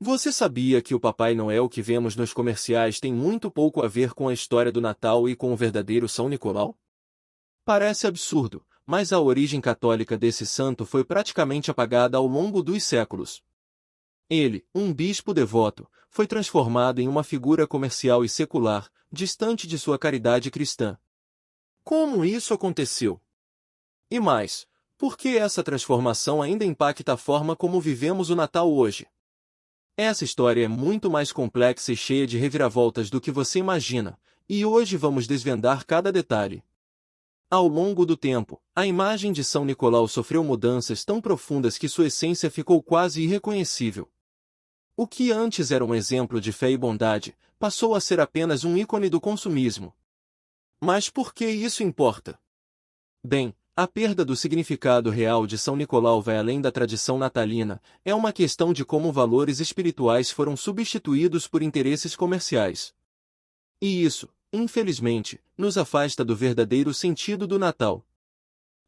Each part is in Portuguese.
Você sabia que o Papai Noel que vemos nos comerciais tem muito pouco a ver com a história do Natal e com o verdadeiro São Nicolau? Parece absurdo, mas a origem católica desse santo foi praticamente apagada ao longo dos séculos. Ele, um bispo devoto, foi transformado em uma figura comercial e secular, distante de sua caridade cristã. Como isso aconteceu? E mais, por que essa transformação ainda impacta a forma como vivemos o Natal hoje? Essa história é muito mais complexa e cheia de reviravoltas do que você imagina, e hoje vamos desvendar cada detalhe. Ao longo do tempo, a imagem de São Nicolau sofreu mudanças tão profundas que sua essência ficou quase irreconhecível. O que antes era um exemplo de fé e bondade, passou a ser apenas um ícone do consumismo. Mas por que isso importa? Bem, a perda do significado real de São Nicolau vai além da tradição natalina, é uma questão de como valores espirituais foram substituídos por interesses comerciais. E isso, infelizmente, nos afasta do verdadeiro sentido do Natal.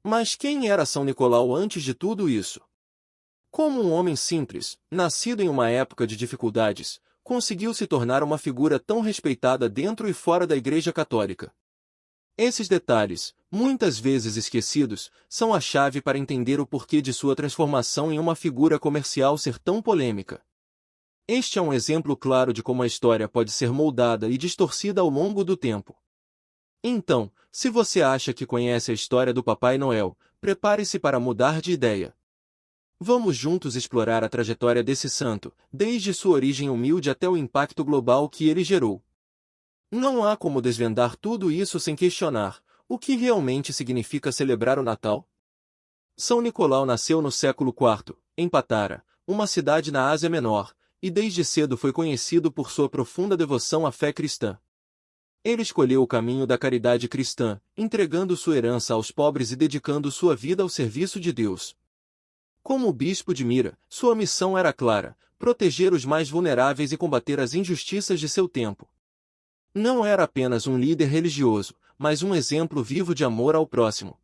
Mas quem era São Nicolau antes de tudo isso? Como um homem simples, nascido em uma época de dificuldades, conseguiu se tornar uma figura tão respeitada dentro e fora da Igreja Católica? Esses detalhes, muitas vezes esquecidos, são a chave para entender o porquê de sua transformação em uma figura comercial ser tão polêmica. Este é um exemplo claro de como a história pode ser moldada e distorcida ao longo do tempo. Então, se você acha que conhece a história do Papai Noel, prepare-se para mudar de ideia. Vamos juntos explorar a trajetória desse santo, desde sua origem humilde até o impacto global que ele gerou. Não há como desvendar tudo isso sem questionar o que realmente significa celebrar o Natal. São Nicolau nasceu no século IV, em Patara, uma cidade na Ásia Menor, e desde cedo foi conhecido por sua profunda devoção à fé cristã. Ele escolheu o caminho da caridade cristã, entregando sua herança aos pobres e dedicando sua vida ao serviço de Deus. Como bispo de Mira, sua missão era clara: proteger os mais vulneráveis e combater as injustiças de seu tempo. Não era apenas um líder religioso, mas um exemplo vivo de amor ao próximo.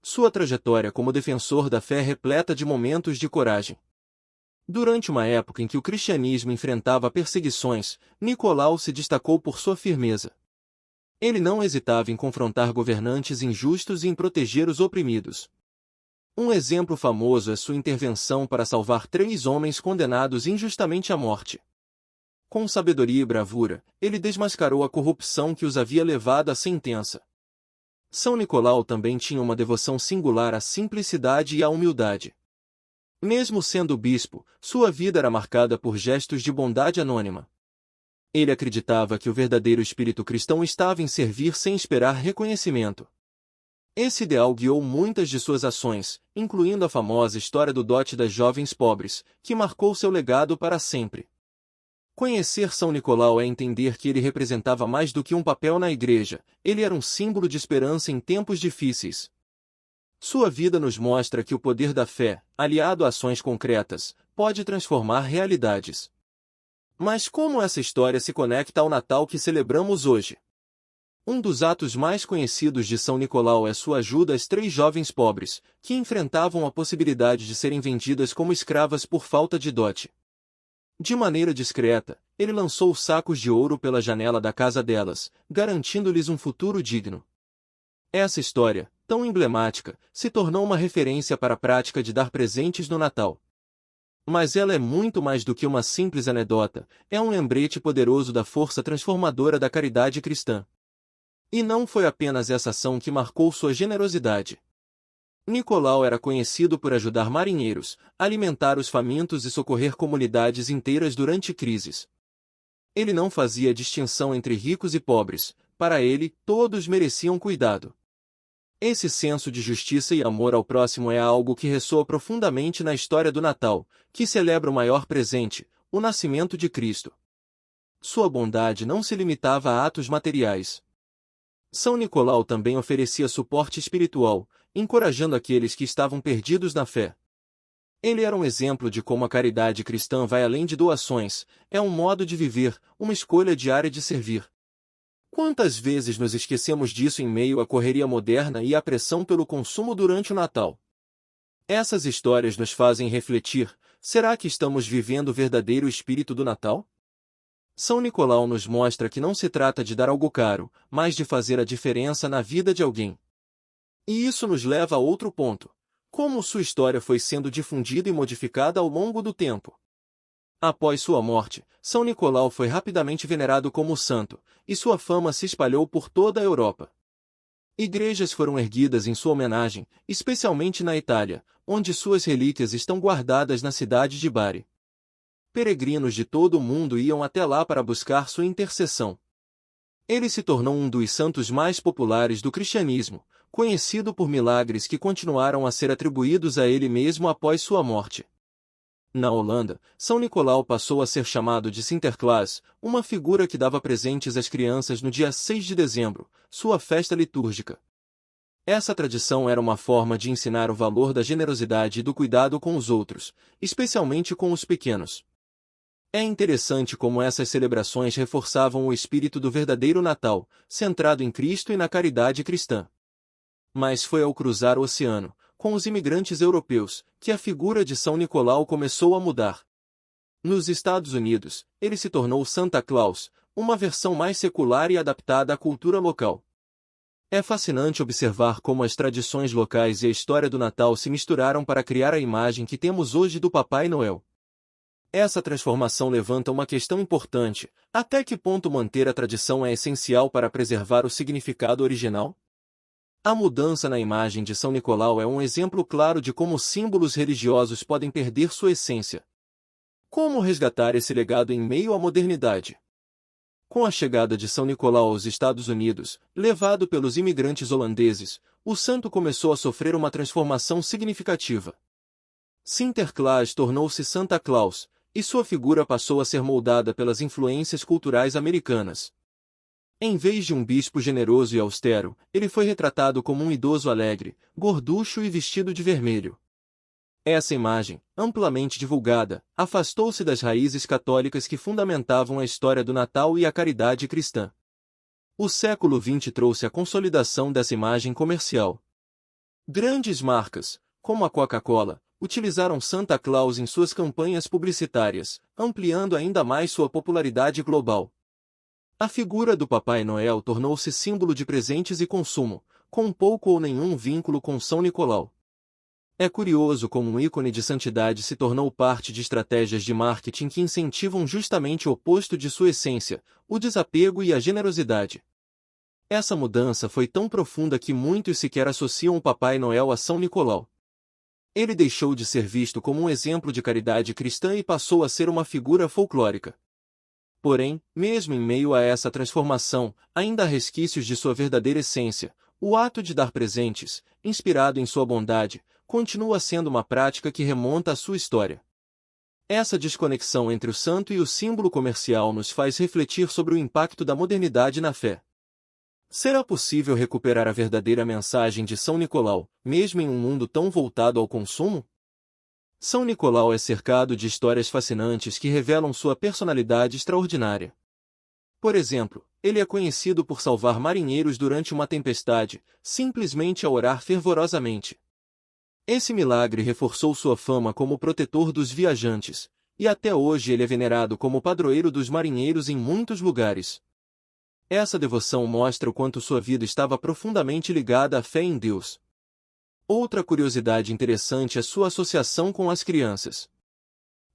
Sua trajetória como defensor da fé é repleta de momentos de coragem. Durante uma época em que o cristianismo enfrentava perseguições, Nicolau se destacou por sua firmeza. Ele não hesitava em confrontar governantes injustos e em proteger os oprimidos. Um exemplo famoso é sua intervenção para salvar 3 homens condenados injustamente à morte. Com sabedoria e bravura, ele desmascarou a corrupção que os havia levado à sentença. São Nicolau também tinha uma devoção singular à simplicidade e à humildade. Mesmo sendo bispo, sua vida era marcada por gestos de bondade anônima. Ele acreditava que o verdadeiro espírito cristão estava em servir sem esperar reconhecimento. Esse ideal guiou muitas de suas ações, incluindo a famosa história do dote das jovens pobres, que marcou seu legado para sempre. Conhecer São Nicolau é entender que ele representava mais do que um papel na igreja, ele era um símbolo de esperança em tempos difíceis. Sua vida nos mostra que o poder da fé, aliado a ações concretas, pode transformar realidades. Mas como essa história se conecta ao Natal que celebramos hoje? Um dos atos mais conhecidos de São Nicolau é sua ajuda às 3 jovens pobres, que enfrentavam a possibilidade de serem vendidas como escravas por falta de dote. De maneira discreta, ele lançou sacos de ouro pela janela da casa delas, garantindo-lhes um futuro digno. Essa história, tão emblemática, se tornou uma referência para a prática de dar presentes no Natal. Mas ela é muito mais do que uma simples anedota, é um lembrete poderoso da força transformadora da caridade cristã. E não foi apenas essa ação que marcou sua generosidade. Nicolau era conhecido por ajudar marinheiros, alimentar os famintos e socorrer comunidades inteiras durante crises. Ele não fazia distinção entre ricos e pobres, para ele, todos mereciam cuidado. Esse senso de justiça e amor ao próximo é algo que ressoa profundamente na história do Natal, que celebra o maior presente, o nascimento de Cristo. Sua bondade não se limitava a atos materiais. São Nicolau também oferecia suporte espiritual, encorajando aqueles que estavam perdidos na fé. Ele era um exemplo de como a caridade cristã vai além de doações, é um modo de viver, uma escolha diária de servir. Quantas vezes nos esquecemos disso em meio à correria moderna e à pressão pelo consumo durante o Natal? Essas histórias nos fazem refletir, será que estamos vivendo o verdadeiro espírito do Natal? São Nicolau nos mostra que não se trata de dar algo caro, mas de fazer a diferença na vida de alguém. E isso nos leva a outro ponto: como sua história foi sendo difundida e modificada ao longo do tempo. Após sua morte, São Nicolau foi rapidamente venerado como santo, e sua fama se espalhou por toda a Europa. Igrejas foram erguidas em sua homenagem, especialmente na Itália, onde suas relíquias estão guardadas na cidade de Bari. Peregrinos de todo o mundo iam até lá para buscar sua intercessão. Ele se tornou um dos santos mais populares do cristianismo, conhecido por milagres que continuaram a ser atribuídos a ele mesmo após sua morte. Na Holanda, São Nicolau passou a ser chamado de Sinterklaas, uma figura que dava presentes às crianças no dia 6 de dezembro, sua festa litúrgica. Essa tradição era uma forma de ensinar o valor da generosidade e do cuidado com os outros, especialmente com os pequenos. É interessante como essas celebrações reforçavam o espírito do verdadeiro Natal, centrado em Cristo e na caridade cristã. Mas foi ao cruzar o oceano, com os imigrantes europeus, que a figura de São Nicolau começou a mudar. Nos Estados Unidos, ele se tornou Santa Claus, uma versão mais secular e adaptada à cultura local. É fascinante observar como as tradições locais e a história do Natal se misturaram para criar a imagem que temos hoje do Papai Noel. Essa transformação levanta uma questão importante: até que ponto manter a tradição é essencial para preservar o significado original? A mudança na imagem de São Nicolau é um exemplo claro de como símbolos religiosos podem perder sua essência. Como resgatar esse legado em meio à modernidade? Com a chegada de São Nicolau aos Estados Unidos, levado pelos imigrantes holandeses, o santo começou a sofrer uma transformação significativa. Sinterklaas tornou-se Santa Claus, e sua figura passou a ser moldada pelas influências culturais americanas. Em vez de um bispo generoso e austero, ele foi retratado como um idoso alegre, gorducho e vestido de vermelho. Essa imagem, amplamente divulgada, afastou-se das raízes católicas que fundamentavam a história do Natal e a caridade cristã. O século XX trouxe a consolidação dessa imagem comercial. Grandes marcas, como a Coca-Cola, utilizaram Santa Claus em suas campanhas publicitárias, ampliando ainda mais sua popularidade global. A figura do Papai Noel tornou-se símbolo de presentes e consumo, com pouco ou nenhum vínculo com São Nicolau. É curioso como um ícone de santidade se tornou parte de estratégias de marketing que incentivam justamente o oposto de sua essência, o desapego e a generosidade. Essa mudança foi tão profunda que muitos sequer associam o Papai Noel a São Nicolau. Ele deixou de ser visto como um exemplo de caridade cristã e passou a ser uma figura folclórica. Porém, mesmo em meio a essa transformação, ainda há resquícios de sua verdadeira essência. O ato de dar presentes, inspirado em sua bondade, continua sendo uma prática que remonta à sua história. Essa desconexão entre o santo e o símbolo comercial nos faz refletir sobre o impacto da modernidade na fé. Será possível recuperar a verdadeira mensagem de São Nicolau, mesmo em um mundo tão voltado ao consumo? São Nicolau é cercado de histórias fascinantes que revelam sua personalidade extraordinária. Por exemplo, ele é conhecido por salvar marinheiros durante uma tempestade, simplesmente ao orar fervorosamente. Esse milagre reforçou sua fama como protetor dos viajantes, e até hoje ele é venerado como padroeiro dos marinheiros em muitos lugares. Essa devoção mostra o quanto sua vida estava profundamente ligada à fé em Deus. Outra curiosidade interessante é sua associação com as crianças.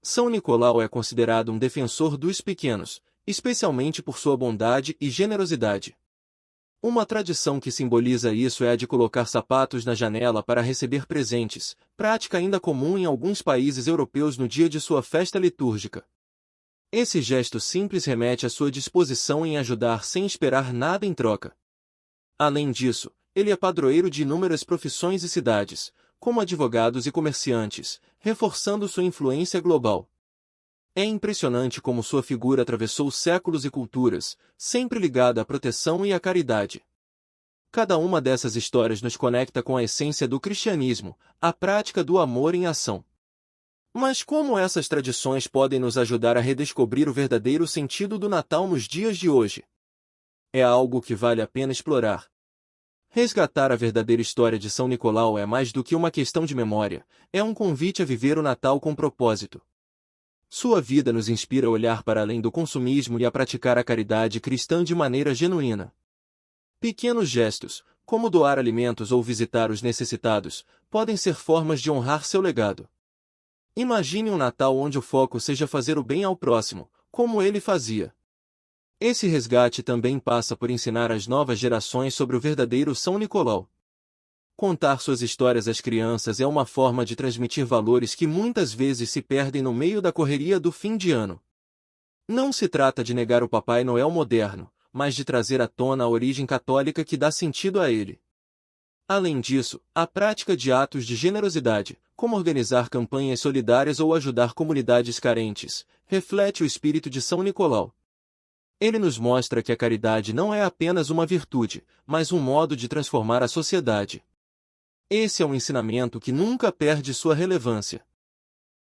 São Nicolau é considerado um defensor dos pequenos, especialmente por sua bondade e generosidade. Uma tradição que simboliza isso é a de colocar sapatos na janela para receber presentes, prática ainda comum em alguns países europeus no dia de sua festa litúrgica. Esse gesto simples remete à sua disposição em ajudar sem esperar nada em troca. Além disso, ele é padroeiro de inúmeras profissões e cidades, como advogados e comerciantes, reforçando sua influência global. É impressionante como sua figura atravessou séculos e culturas, sempre ligada à proteção e à caridade. Cada uma dessas histórias nos conecta com a essência do cristianismo, a prática do amor em ação. Mas como essas tradições podem nos ajudar a redescobrir o verdadeiro sentido do Natal nos dias de hoje? É algo que vale a pena explorar. Resgatar a verdadeira história de São Nicolau é mais do que uma questão de memória, é um convite a viver o Natal com propósito. Sua vida nos inspira a olhar para além do consumismo e a praticar a caridade cristã de maneira genuína. Pequenos gestos, como doar alimentos ou visitar os necessitados, podem ser formas de honrar seu legado. Imagine um Natal onde o foco seja fazer o bem ao próximo, como ele fazia. Esse resgate também passa por ensinar às novas gerações sobre o verdadeiro São Nicolau. Contar suas histórias às crianças é uma forma de transmitir valores que muitas vezes se perdem no meio da correria do fim de ano. Não se trata de negar o Papai Noel moderno, mas de trazer à tona a origem católica que dá sentido a ele. Além disso, a prática de atos de generosidade, como organizar campanhas solidárias ou ajudar comunidades carentes, reflete o espírito de São Nicolau. Ele nos mostra que a caridade não é apenas uma virtude, mas um modo de transformar a sociedade. Esse é um ensinamento que nunca perde sua relevância.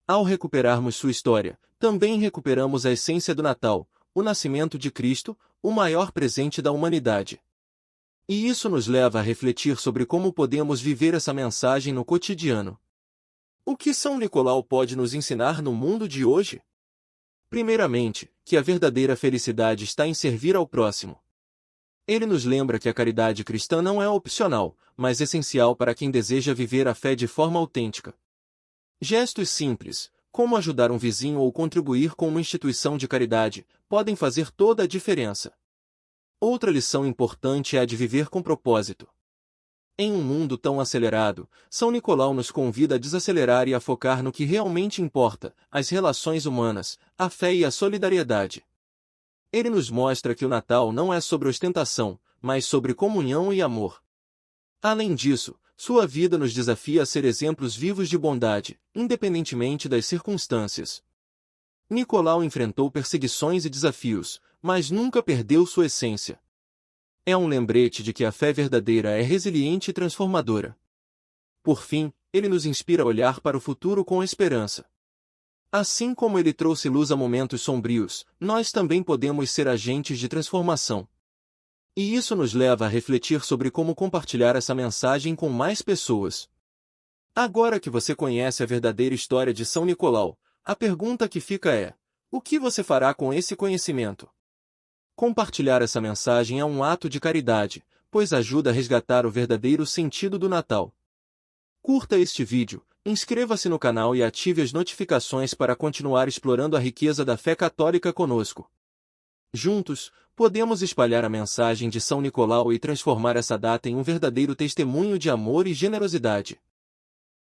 Ao recuperarmos sua história, também recuperamos a essência do Natal, o nascimento de Cristo, o maior presente da humanidade. E isso nos leva a refletir sobre como podemos viver essa mensagem no cotidiano. O que São Nicolau pode nos ensinar no mundo de hoje? Primeiramente, que a verdadeira felicidade está em servir ao próximo. Ele nos lembra que a caridade cristã não é opcional, mas essencial para quem deseja viver a fé de forma autêntica. Gestos simples, como ajudar um vizinho ou contribuir com uma instituição de caridade, podem fazer toda a diferença. Outra lição importante é a de viver com propósito. Em um mundo tão acelerado, São Nicolau nos convida a desacelerar e a focar no que realmente importa, as relações humanas, a fé e a solidariedade. Ele nos mostra que o Natal não é sobre ostentação, mas sobre comunhão e amor. Além disso, sua vida nos desafia a ser exemplos vivos de bondade, independentemente das circunstâncias. Nicolau enfrentou perseguições e desafios, mas nunca perdeu sua essência. É um lembrete de que a fé verdadeira é resiliente e transformadora. Por fim, ele nos inspira a olhar para o futuro com esperança. Assim como ele trouxe luz a momentos sombrios, nós também podemos ser agentes de transformação. E isso nos leva a refletir sobre como compartilhar essa mensagem com mais pessoas. Agora que você conhece a verdadeira história de São Nicolau, a pergunta que fica é: o que você fará com esse conhecimento? Compartilhar essa mensagem é um ato de caridade, pois ajuda a resgatar o verdadeiro sentido do Natal. Curta este vídeo, inscreva-se no canal e ative as notificações para continuar explorando a riqueza da fé católica conosco. Juntos, podemos espalhar a mensagem de São Nicolau e transformar essa data em um verdadeiro testemunho de amor e generosidade.